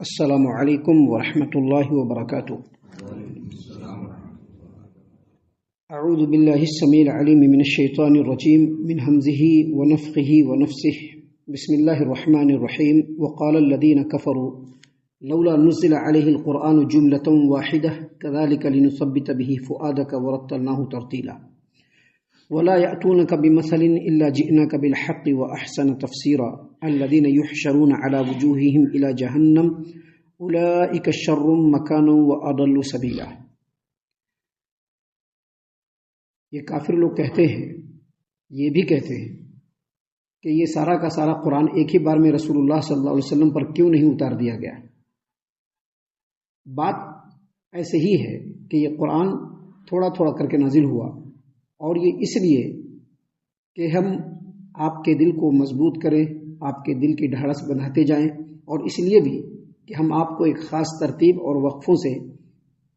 السلام علیکم ورحمۃ اللہ وبرکاتہ۔ اعوذ باللہ السمیع العلیم من الشیطان الرجیم من همزه ونفخه ونفثه بسم اللہ الرحمن الرحیم وقال الذين كفروا لولا نزل عليه القرآن جملة واحدة كذلك لنثبت به فؤادك ورتلناه ترتیلا ولا يأتونك بمثل إلا جئناك بالحق وأحسن تفسيرا الذين يحشرون على وجوههم إلى جهنم أولئك شر مكانا وأضل سبيلا۔ یہ کافر لوگ کہتے ہیں، یہ بھی کہتے ہیں کہ یہ سارا کا سارا قرآن ایک ہی بار میں رسول اللہ صلی اللہ علیہ وسلم پر کیوں نہیں اتار دیا گیا۔ بات ایسے ہی ہے کہ یہ قرآن تھوڑا تھوڑا کر کے نازل ہوا، اور یہ اس لیے کہ ہم آپ کے دل کو مضبوط کریں، آپ کے دل کی ڈھارس بندھاتے جائیں، اور اس لیے بھی کہ ہم آپ کو ایک خاص ترتیب اور وقفوں سے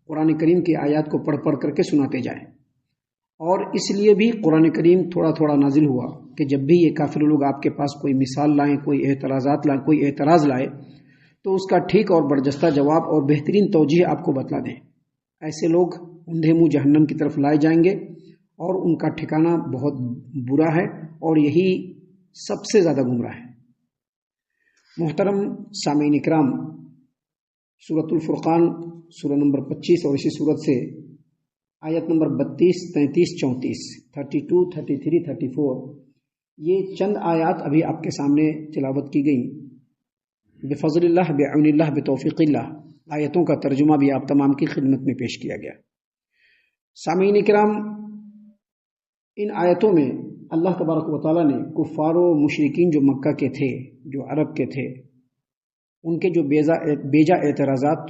قرآن کریم کی آیات کو پڑھ پڑھ کر کے سناتے جائیں۔ اور اس لیے بھی قرآن کریم تھوڑا تھوڑا نازل ہوا کہ جب بھی یہ کافر لوگ آپ کے پاس کوئی مثال لائیں، کوئی اعتراضات لائیں، کوئی اعتراض لائے تو اس کا ٹھیک اور برجستہ جواب اور بہترین توجیہ آپ کو بتلا دیں۔ ایسے لوگ اندھے منہ جہنم کی طرف لائے جائیں گے، اور ان کا ٹھکانہ بہت برا ہے، اور یہی سب سے زیادہ گمراہ ہے۔ محترم سامعین اکرام، سورۃ الفرقان سورہ نمبر 25 اور اسی سورت سے آیت نمبر 32، 33، 34، 32، 33، 34 یہ چند آیات ابھی آپ کے سامنے تلاوت کی گئی۔ بفضل اللہ، بعون اللہ، بتوفیق اللہ، آیتوں کا ترجمہ بھی آپ تمام کی خدمت میں پیش کیا گیا۔ سامعین اکرام، ان آیتوں میں اللہ تبارک و تعالیٰ نے کفار و مشرکین جو مکہ کے تھے، جو عرب کے تھے، ان کے جو بیجا اعتراضات،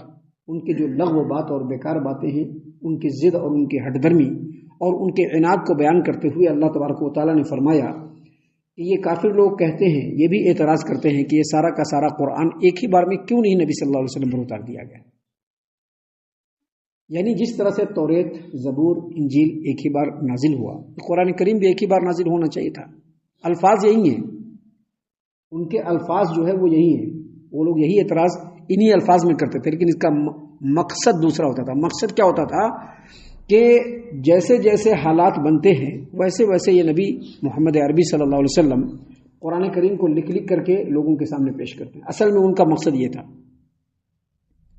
ان کے جو لغو بات اور بیکار باتیں ہیں، ان کی ضد اور ان کی ہٹ درمی اور ان کے عناد کو بیان کرتے ہوئے اللہ تبارک و تعالیٰ نے فرمایا کہ یہ کافر لوگ کہتے ہیں، یہ بھی اعتراض کرتے ہیں کہ یہ سارا کا سارا قرآن ایک ہی بار میں کیوں نہیں نبی صلی اللہ علیہ وسلم پر اتار دیا گیا۔ یعنی جس طرح سے توریت، زبور، انجیل ایک ہی بار نازل ہوا، قرآن کریم بھی ایک ہی بار نازل ہونا چاہیے تھا۔ الفاظ یہی ہیں، ان کے الفاظ جو ہے وہ یہی ہیں، وہ لوگ یہی اعتراض انہی الفاظ میں کرتے تھے، لیکن اس کا مقصد دوسرا ہوتا تھا۔ مقصد کیا ہوتا تھا کہ جیسے جیسے حالات بنتے ہیں ویسے ویسے یہ نبی محمد عربی صلی اللہ علیہ وسلم قرآن کریم کو لکھ لکھ کر کے لوگوں کے سامنے پیش کرتے ہیں۔ اصل میں ان کا مقصد یہ تھا،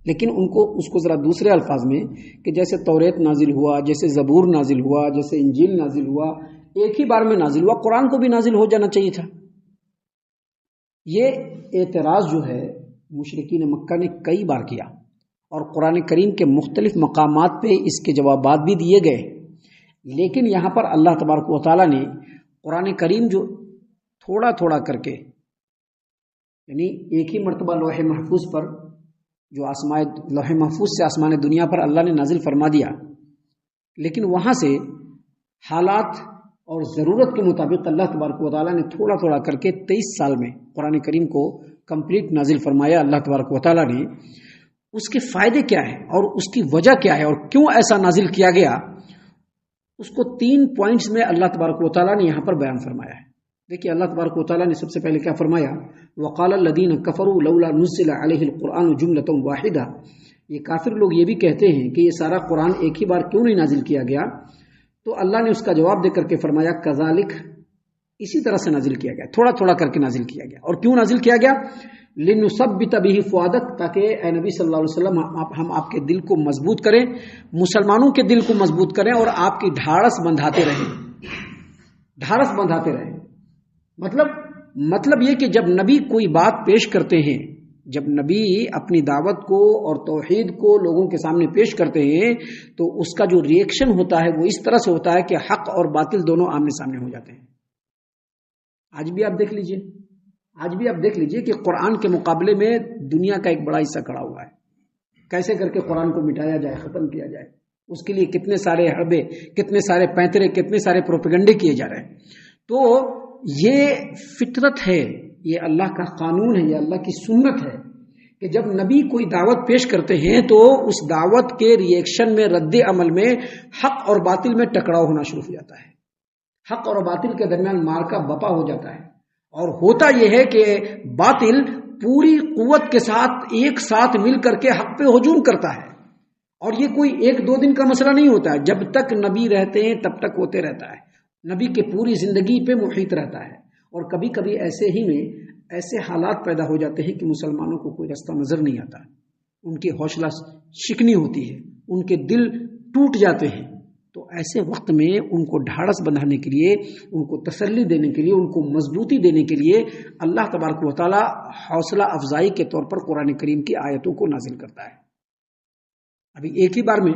لیکن اس کو ذرا دوسرے الفاظ میں کہ جیسے توریت نازل ہوا، جیسے زبور نازل ہوا، جیسے انجیل نازل ہوا، ایک ہی بار میں نازل ہوا، قرآن کو بھی نازل ہو جانا چاہیے تھا۔ یہ اعتراض جو ہے مشرکین مکہ نے کئی بار کیا، اور قرآن کریم کے مختلف مقامات پہ اس کے جوابات بھی دیے گئے، لیکن یہاں پر اللہ تبارک و تعالیٰ نے قرآن کریم جو تھوڑا تھوڑا کر کے، یعنی ایک ہی مرتبہ لوح محفوظ پر، جو لوح محفوظ سے آسمان دنیا پر اللہ نے نازل فرما دیا، لیکن وہاں سے حالات اور ضرورت کے مطابق اللہ تبارک و تعالیٰ نے تھوڑا تھوڑا کر کے 23 سال میں قرآن کریم کو کمپلیٹ نازل فرمایا۔ اللہ تبارک و تعالیٰ نے اس کے فائدے کیا ہے اور اس کی وجہ کیا ہے اور کیوں ایسا نازل کیا گیا، اس کو 3 پوائنٹس میں اللہ تبارک و تعالیٰ نے یہاں پر بیان فرمایا ہے۔ دیکھیے اللہ تبارک و تعالیٰ نے سب سے پہلے کیا فرمایا، وقال الذین کفروا لولا نزل علیہ القرآن جملۃ واحدہ۔ یہ کافر لوگ یہ بھی کہتے ہیں کہ یہ سارا قرآن ایک ہی بار کیوں نہیں نازل کیا گیا، تو اللہ نے اس کا جواب دے کر کے فرمایا کذالک، اسی طرح سے نازل کیا گیا، تھوڑا تھوڑا کر کے نازل کیا گیا۔ اور کیوں نازل کیا گیا، لنثبت به فؤادک، تاکہ اے نبی صلی اللہ علیہ وسلم ہم آپ کے دل کو مضبوط کریں، مسلمانوں کے دل کو مضبوط کریں، اور آپ کی ڈھارس بندھاتے رہیں، ڈھارس بندھاتے رہیں۔ مطلب یہ کہ جب نبی کوئی بات پیش کرتے ہیں، جب نبی اپنی دعوت کو اور توحید کو لوگوں کے سامنے پیش کرتے ہیں، تو اس کا جو ری ایکشن ہوتا ہے وہ اس طرح سے ہوتا ہے کہ حق اور باطل دونوں آمنے سامنے ہو جاتے ہیں۔ آج بھی آپ دیکھ لیجئے کہ قرآن کے مقابلے میں دنیا کا ایک بڑا حصہ کھڑا ہوا ہے، کیسے کر کے قرآن کو مٹایا جائے، ختم کیا جائے، اس کے لیے کتنے سارے حربے، کتنے سارے پینترے، کتنے سارے پروپیگنڈے کیے جا رہے ہیں۔ تو یہ فطرت ہے، یہ اللہ کا قانون ہے، یہ اللہ کی سنت ہے کہ جب نبی کوئی دعوت پیش کرتے ہیں تو اس دعوت کے ری ایکشن میں، رد عمل میں حق اور باطل میں ٹکراؤ ہونا شروع ہو جاتا ہے، حق اور باطل کے درمیان مارکا بپا ہو جاتا ہے، اور ہوتا یہ ہے کہ باطل پوری قوت کے ساتھ ایک ساتھ مل کر کے حق پہ ہجوم کرتا ہے، اور یہ کوئی ایک دو دن کا مسئلہ نہیں ہوتا ہے، جب تک نبی رہتے ہیں تب تک ہوتے رہتا ہے، نبی کے پوری زندگی پہ محیط رہتا ہے۔ اور کبھی کبھی ایسے ہی میں ایسے حالات پیدا ہو جاتے ہیں کہ مسلمانوں کو کوئی رستہ نظر نہیں آتا، ان کی حوصلہ شکنی ہوتی ہے، ان کے دل ٹوٹ جاتے ہیں، تو ایسے وقت میں ان کو ڈھارس بندھانے کے لیے، ان کو تسلی دینے کے لیے، ان کو مضبوطی دینے کے لیے اللہ تبارک و تعالی حوصلہ افزائی کے طور پر قرآن کریم کی آیتوں کو نازل کرتا ہے۔ ابھی ایک ہی بار میں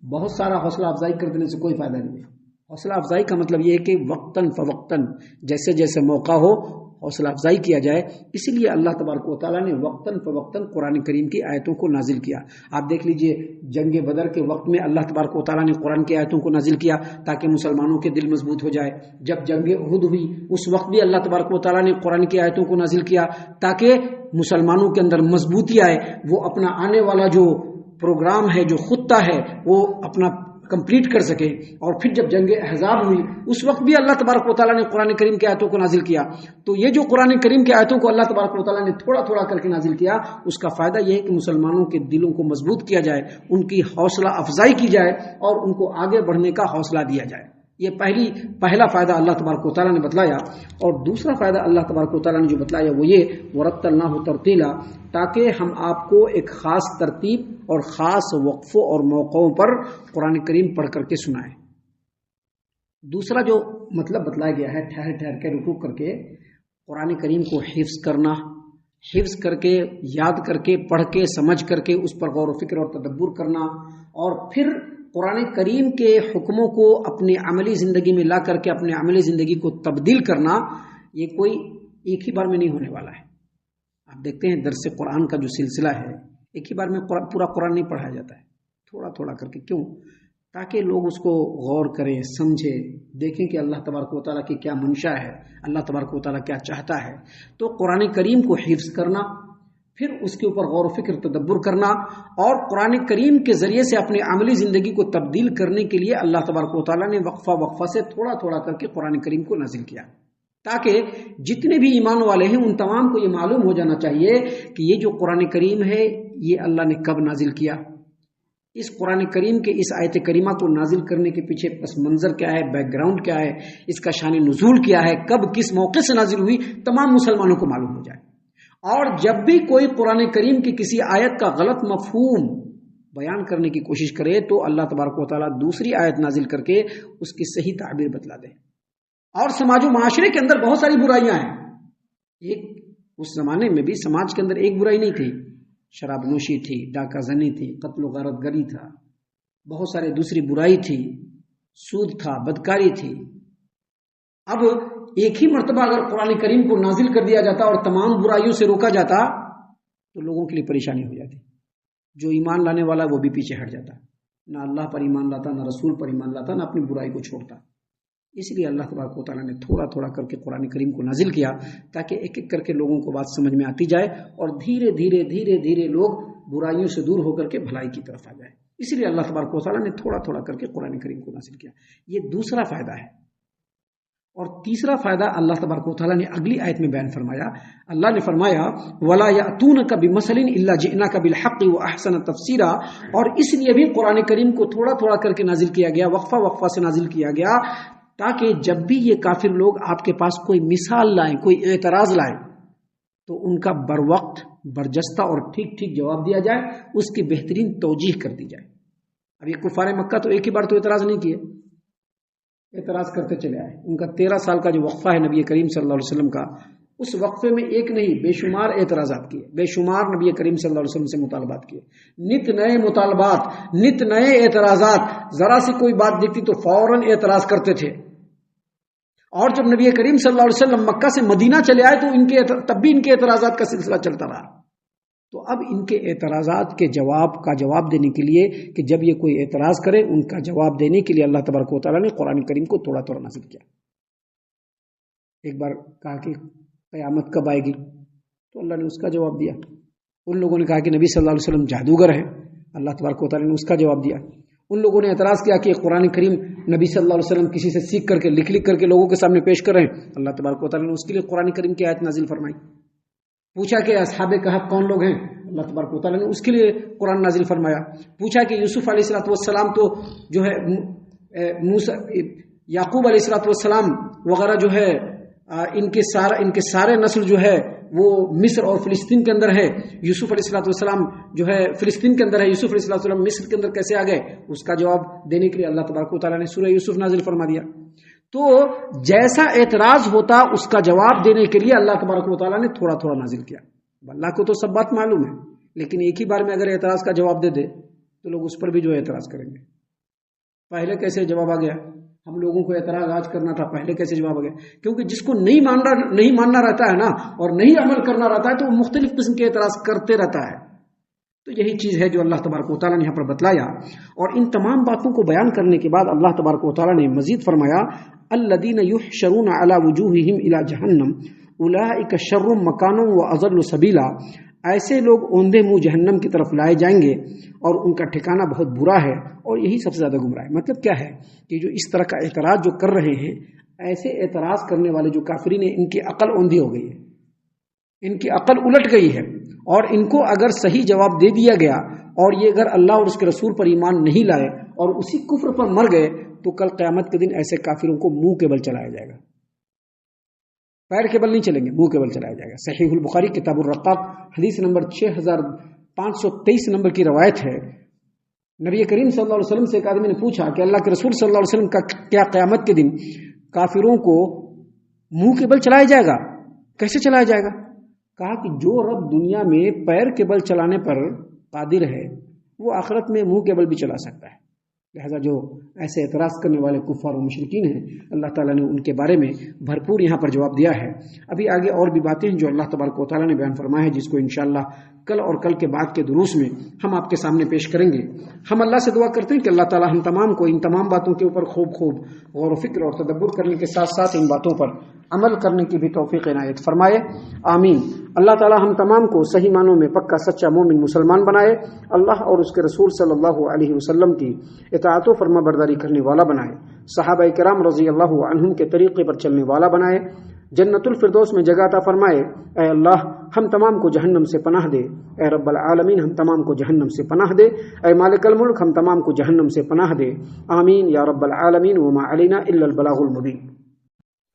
بہت سارا حوصلہ افزائی کر دینے سے کوئی فائدہ نہیں ہے۔ حوصلہ افزائی کا مطلب یہ ہے کہ وقتاً فوقتاً جیسے جیسے موقع ہو حوصلہ افزائی کیا جائے۔ اسی لیے اللہ تبارک و تعالیٰ نے وقتاً فوقتاً قرآن کریم کی آیتوں کو نازل کیا۔ آپ دیکھ لیجئے جنگ بدر کے وقت میں اللہ تبارک و تعالیٰ نے قرآن کی آیتوں کو نازل کیا تاکہ مسلمانوں کے دل مضبوط ہو جائے۔ جب جنگ احد ہوئی اس وقت بھی اللہ تبارک و تعالیٰ نے قرآن کی آیتوں کو نازل کیا تاکہ مسلمانوں کے اندر مضبوطی آئے، وہ اپنا آنے والا جو پروگرام ہے، جو خطہ ہے، وہ اپنا کمپلیٹ کر سکے۔ اور پھر جب جنگ احزاب ہوئی اس وقت بھی اللہ تبارک و تعالیٰ نے قرآن کریم کی آیتوں کو نازل کیا۔ تو یہ جو قرآن کریم کی آیتوں کو اللہ تبارک و تعالیٰ نے تھوڑا تھوڑا کر کے نازل کیا، اس کا فائدہ یہ ہے کہ مسلمانوں کے دلوں کو مضبوط کیا جائے، ان کی حوصلہ افزائی کی جائے اور ان کو آگے بڑھنے کا حوصلہ دیا جائے۔ یہ پہلا فائدہ اللہ تبارک و تعالیٰ نے بتلایا۔ اور دوسرا فائدہ اللہ تبارک و تعالیٰ نے جو بتلایا وہ یہ وَرَتَّلْنَاهُ تَرْتِيلًا، تاکہ ہم آپ کو ایک خاص ترتیب اور خاص وقفوں اور موقعوں پر قرآن کریم پڑھ کر کے سنائیں۔ دوسرا جو مطلب بتلایا گیا ہے ٹھہر ٹھہر کے رکوع کر کے قرآن کریم کو حفظ کرنا، حفظ کر کے یاد کر کے پڑھ کے سمجھ کر کے اس پر غور و فکر اور تدبر کرنا، اور پھر قرآن کریم کے حکموں کو اپنی عملی زندگی میں لا کر کے اپنے عملی زندگی کو تبدیل کرنا، یہ کوئی ایک ہی بار میں نہیں ہونے والا ہے۔ آپ دیکھتے ہیں درس قرآن کا جو سلسلہ ہے، ایک ہی بار میں پورا قرآن نہیں پڑھایا جاتا ہے، تھوڑا تھوڑا کر کے۔ کیوں؟ تاکہ لوگ اس کو غور کریں، سمجھیں، دیکھیں کہ اللہ تبارک و تعالیٰ کی کیا منشا ہے، اللہ تبارک و تعالیٰ کیا چاہتا ہے۔ تو قرآن کریم کو حفظ کرنا، پھر اس کے اوپر غور و فکر تدبر کرنا، اور قرآن کریم کے ذریعے سے اپنی عملی زندگی کو تبدیل کرنے کے لیے اللہ تبارک و تعالیٰ نے وقفہ وقفہ سے تھوڑا تھوڑا کر کے قرآن کریم کو نازل کیا، تاکہ جتنے بھی ایمان والے ہیں ان تمام کو یہ معلوم ہو جانا چاہیے کہ یہ جو قرآن کریم ہے یہ اللہ نے کب نازل کیا، اس قرآن کریم کے اس آیت کریمہ کو نازل کرنے کے پیچھے پس منظر کیا ہے، بیک گراؤنڈ کیا ہے، اس کا شان نزول کیا ہے، کب کس موقع سے نازل ہوئی، تمام مسلمانوں کو معلوم ہو جائے۔ اور جب بھی کوئی قرآن کریم کی کسی آیت کا غلط مفہوم بیان کرنے کی کوشش کرے تو اللہ تبارک و تعالیٰ دوسری آیت نازل کر کے اس کی صحیح تعبیر بتلا دے۔ اور سماج و معاشرے کے اندر بہت ساری برائیاں ہیں، اس زمانے میں بھی سماج کے اندر ایک برائی نہیں تھی، شراب نوشی تھی، ڈاکہ زنی تھی، قتل و غارت گری تھا، بہت سارے دوسری برائی تھی، سود تھا، بدکاری تھی۔ اب ایک ہی مرتبہ اگر قرآن کریم کو نازل کر دیا جاتا اور تمام برائیوں سے روکا جاتا تو لوگوں کے لیے پریشانی ہو جاتی، جو ایمان لانے والا وہ بھی پیچھے ہٹ جاتا، نہ اللہ پر ایمان لاتا، نہ رسول پر ایمان لاتا، نہ اپنی برائی کو چھوڑتا۔ اس لیے اللہ تبارک و تعالیٰ نے تھوڑا تھوڑا کر کے قرآن کریم کو نازل کیا تاکہ ایک ایک کر کے لوگوں کو بات سمجھ میں آتی جائے اور دھیرے دھیرے دھیرے دھیرے لوگ برائیوں سے دور ہو کر کے بھلائی کی طرف آ جائے۔ اس لیے اللہ تبارک و تعالیٰ نے تھوڑا تھوڑا کر کے قرآن کریم کو نازل کیا۔ یہ دوسرا فائدہ ہے۔ اور تیسرا فائدہ اللہ تبارک و تعالیٰ نے اگلی آیت میں بیان فرمایا۔ اللہ نے فرمایا وَلَا يَأْتُونَكَ بِمَثَلٍ إِلَّا جِئْنَاكَ بِالْحَقِّ وَأَحْسَنَ تَفْسِيرًا، اور اس لیے بھی قرآن کریم کو تھوڑا تھوڑا کر کے نازل کیا گیا، وقفہ وقفہ سے نازل کیا گیا، تاکہ جب بھی یہ کافر لوگ آپ کے پاس کوئی مثال لائیں، کوئی اعتراض لائیں، تو ان کا بروقت برجستہ اور ٹھیک ٹھیک جواب دیا جائے، اس کی بہترین توجیح کر دی جائے۔ اب یہ کفار مکہ تو ایک ہی بار تو اعتراض نہیں کیے، اعتراض کرتے چلے آئے۔ ان کا 13 سال کا جو وقفہ ہے نبی کریم صلی اللہ علیہ وسلم کا، اس وقفے میں ایک نہیں بے شمار اعتراضات کیے، بے شمار نبی کریم صلی اللہ علیہ وسلم سے مطالبات کیے، نت نئے مطالبات، نت نئے اعتراضات، ذرا سی کوئی بات دکھتی تو فوراً اعتراض کرتے تھے۔ اور جب نبی کریم صلی اللہ علیہ وسلم مکہ سے مدینہ چلے آئے تو تب بھی ان کے اعتراضات کا سلسلہ چلتا رہا۔ تو اب ان کے اعتراضات کے جواب دینے کے لیے کہ جب یہ کوئی اعتراض کرے ان کا جواب دینے کے لیے اللہ تبارک و تعالیٰ نے قرآن کریم کو تھوڑا تھوڑا نازل کیا۔ ایک بار کہا کہ قیامت کب آئے گی، تو اللہ نے اس کا جواب دیا۔ ان لوگوں نے کہا کہ نبی صلی اللہ علیہ وسلم جادوگر ہیں، اللہ تبارک و تعالیٰ نے اس کا جواب دیا۔ ان لوگوں نے اعتراض کیا کہ قرآن کریم نبی صلی اللہ علیہ وسلم کسی سے سیکھ کر کے لکھ کر کے لوگوں کے سامنے پیش کر رہے ہیں، اللہ تبارک و تعالیٰ نے اس کے لیے قرآن کریم کی آیت نازل فرمائی۔ پوچھا کہ اصحاب کہف کون لوگ ہیں؟ اللہ تبارک و تعالیٰ نے اس کے لیے قرآن نازل فرمایا. پوچھا کہ یوسف علیہ السلام تو جو ہے یعقوب علیہ السلام وغیرہ جو ہے ان کے سارے نسل جو ہے وہ مصر اور فلسطین کے اندر ہے. یوسف علیہ السلام جو ہے فلسطین کے اندر ہے. یوسف علیہ السلام مصر کے اندر کیسے آ گئے؟ اس کا جواب دینے کے لیے اللہ تبارک و تعالیٰ نے سورہ یوسف نازل فرما دیا. تو جیسا اعتراض ہوتا اس کا جواب دینے کے لیے اللہ تبارک و تعالیٰ نے تھوڑا تھوڑا نازل کیا. اللہ کو تو سب بات معلوم ہے، لیکن ایک ہی بار میں اگر اعتراض کا جواب دے دے تو لوگ اس پر بھی جو اعتراض کریں گے. پہلے کیسے جواب آ گیا؟ ہم لوگوں کو اعتراض آج کرنا تھا، پہلے کیسے جواب آ گیا؟ کیونکہ جس کو نہیں ماننا رہتا ہے نا اور نہیں عمل کرنا رہتا ہے تو وہ مختلف قسم کے اعتراض کرتے رہتا ہے. تو یہی چیز ہے جو اللہ تبارک و تعالیٰ نے یہاں پر بتلایا. اور ان تمام باتوں کو بیان کرنے کے بعد اللہ تبارک و تعالیٰ نے مزید فرمایا الذین یحشرون علی وجوہہم الی جہنم اولئک شر مکانا واضل سبیلا. ایسے لوگ اوندے منہ جہنم کی طرف لائے جائیں گے اور ان کا ٹھکانہ بہت برا ہے اور یہی سب سے زیادہ گمراہ ہے. مطلب کیا ہے کہ جو اس طرح کا اعتراض جو کر رہے ہیں، ایسے اعتراض کرنے والے جو کافرین ہیں ان کی عقل اوندھی ہو گئی ہے، ان کی عقل الٹ گئی ہے. اور ان کو اگر صحیح جواب دے دیا گیا اور یہ اگر اللہ اور اس کے رسول پر ایمان نہیں لائے اور اسی کفر پر مر گئے تو کل قیامت کے دن ایسے کافروں کو منہ کے بل چلایا جائے گا. پیر کے بل نہیں چلیں گے، منہ کے بل چلایا جائے گا. صحیح البخاری کتاب الرقاق حدیث نمبر 6523 نمبر کی روایت ہے. نبی کریم صلی اللہ علیہ وسلم سے ایک آدمی نے پوچھا کہ اللہ کے رسول صلی اللہ علیہ وسلم کا کیا قیامت کے دن کافروں کو منہ کے بل چلایا جائے گا؟ کیسے چلایا جائے گا؟ کہا کہ جو رب دنیا میں پیر کے بل چلانے پر قادر ہے وہ آخرت میں منہ کے بل بھی چلا سکتا ہے. لہذا جو ایسے اعتراض کرنے والے کفار و مشرکین ہیں اللہ تعالیٰ نے ان کے بارے میں بھرپور یہاں پر جواب دیا ہے. ابھی آگے اور بھی باتیں ہیں جو اللہ تبارک و تعالیٰ نے بیان فرمایا ہے، جس کو انشاءاللہ کل اور کل کے بعد کے دروس میں ہم آپ کے سامنے پیش کریں گے. ہم اللہ سے دعا کرتے ہیں کہ اللہ تعالیٰ ہم تمام کو ان تمام باتوں کے اوپر خوب غور و فکر اور تدبر کرنے کے ساتھ ساتھ ان باتوں پر عمل کرنے کی بھی توفیق عنایت فرمائے. آمین. اللہ تعالیٰ ہم تمام کو صحیح معنوں میں پکا سچا مومن مسلمان بنائے. اللہ اور اس کے رسول صلی اللہ علیہ وسلم کی اطاعت و فرما برداری کرنے والا بنائے. صحابہ کرام رضی اللہ عنہم کے طریقے پر چلنے والا بنائے. جنت الفردوس میں جگہ عطا فرمائے. اے اللہ ہم تمام کو جہنم سے پناہ دے. اے رب العالمین ہم تمام کو جہنم سے پناہ دے. اے مالک الملک ہم تمام کو جہنم سے پناہ دے. آمین یا رب العالمین. وما علینا الا البلاغ المبین.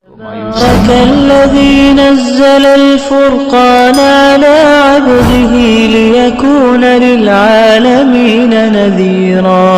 تبارك الذي نزل الفرقان على عبده ليكون للعالمين نذيرا.